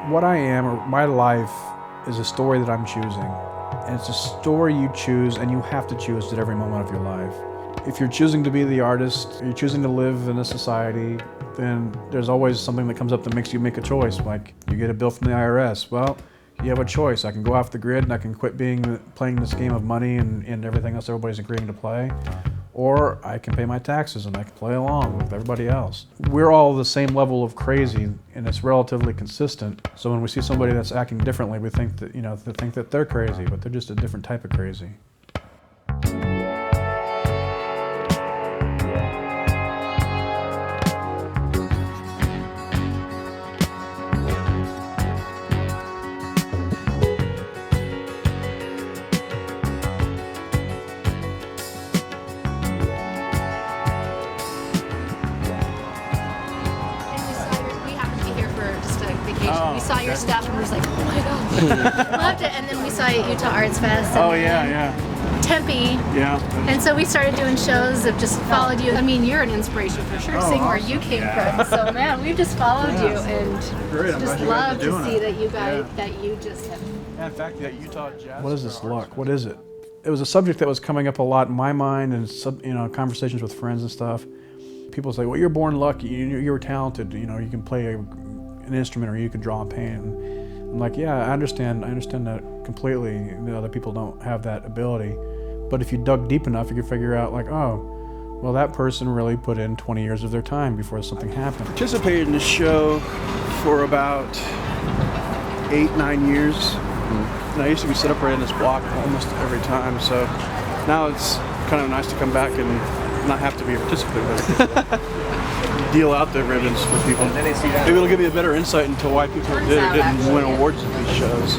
What I am, or my life, is a story that I'm choosing. And it's a story you choose, and you have to choose at every moment of your life. If you're choosing to be the artist, you're choosing to live in a society, then there's always something that comes up that makes you make a choice. Like, you get a bill from the IRS. Well, you have a choice. I can go off the grid and I can quit playing this game of money and everything else everybody's agreeing to play. Or I can pay my taxes and I can play along with everybody else. We're all the same level of crazy, and it's relatively consistent. So when we see somebody that's acting differently, we think that, they think that they're crazy, but they're just a different type of crazy. We saw your stuff and we was like, oh my gosh, loved it. And then we saw you at Utah Arts Fest. And Tempe. Yeah. And so we started doing shows of just followed you. I mean, you're an inspiration for sure, seeing where you came from. So man, we've just followed you and just love to see that you guys, that you just have. In fact, that Utah Jazz. What is this luck? What is it? It was a subject that was coming up a lot in my mind and conversations with friends and stuff. People say, well, you're born lucky, you're talented, you can play an instrument or you can draw and paint. And I'm like, yeah, I understand that completely. Other people don't have that ability. But if you dug deep enough, you could figure out like, oh, well, that person really put in 20 years of their time before something happened. Participated in the show for about 8-9 years. And I used to be set up right in this block almost every time. So now it's kind of nice to come back and not have to be a participant, but deal out the ribbons for people. Maybe it'll give you a better insight into why people didn't win awards at these shows.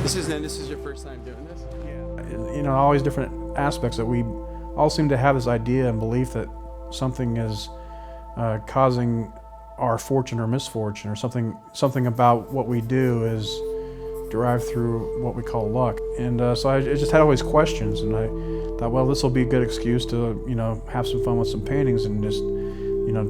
This is your first time doing this? Yeah. All these different aspects that we all seem to have this idea and belief that something is causing our fortune or misfortune, or something about what we do is derived through what we call luck. And so I just had all these questions, and I thought, well, this will be a good excuse to have some fun with some paintings and just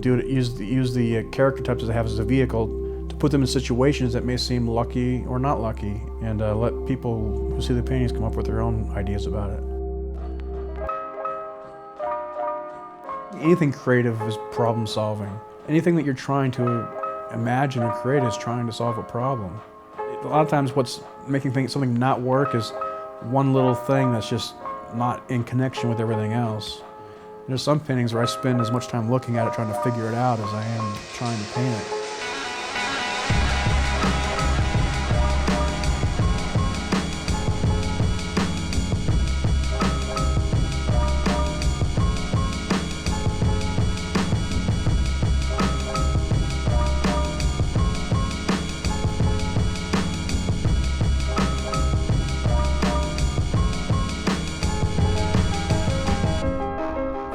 use the character types that I have as a vehicle to put them in situations that may seem lucky or not lucky, and let people who see the paintings come up with their own ideas about it. Anything creative is problem solving. Anything that you're trying to imagine or create is trying to solve a problem. A lot of times what's making something not work is one little thing that's just not in connection with everything else. There's some paintings where I spend as much time looking at it trying to figure it out as I am trying to paint it.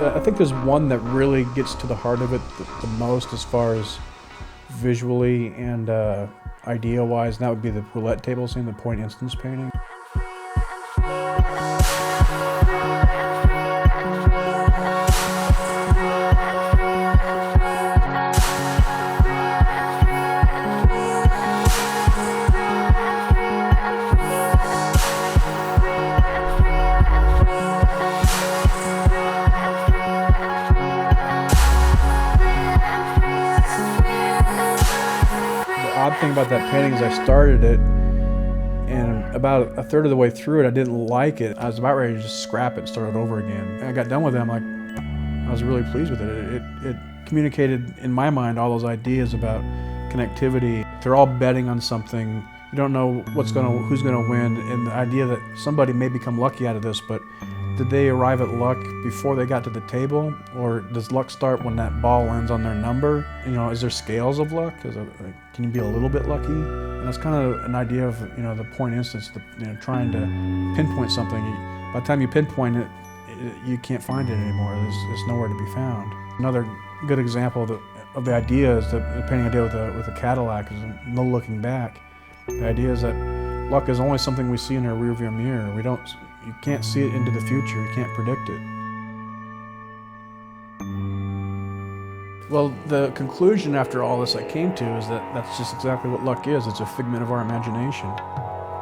I think there's one that really gets to the heart of it the most as far as visually and idea-wise, and that would be the roulette table scene, the point instance painting. The odd thing about that painting is I started it, and about a third of the way through it, I didn't like it. I was about ready to just scrap it and start it over again. And I got done with it, I was really pleased with it. It communicated, in my mind, all those ideas about connectivity. They're all betting on something. You don't know who's gonna win, and the idea that somebody may become lucky out of this, but did they arrive at luck before they got to the table, or does luck start when that ball lands on their number? Is there scales of luck? Can you be a little bit lucky? And that's kind of an idea of the point instance, trying to pinpoint something. By the time you pinpoint it, you can't find it anymore. There's nowhere to be found. Another good example of the idea is the painting I did with the Cadillac is no looking back. The idea is that luck is only something we see in our rearview mirror. You can't see it into the future. You can't predict it. Well, the conclusion after all this I came to is that that's just exactly what luck is. It's a figment of our imagination.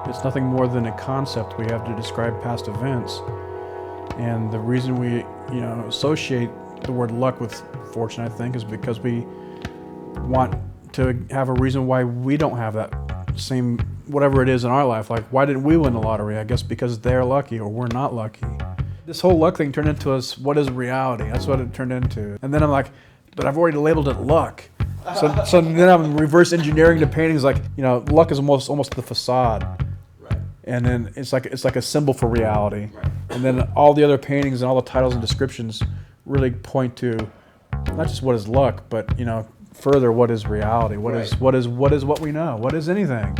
It's nothing more than a concept we have to describe past events. And the reason we, associate the word luck with fortune, I think, is because we want to have a reason why we don't have that same, whatever it is in our life. Like, why didn't we win the lottery? I guess because they're lucky or we're not lucky. This whole luck thing turned into what is reality? That's what it turned into. And then I'm like, but I've already labeled it luck. So then I'm reverse engineering the paintings, like, luck is almost the facade. Right. And then it's like a symbol for reality. Right. And then all the other paintings and all the titles and descriptions really point to not just what is luck, but further what is reality, what is what we know, what is anything.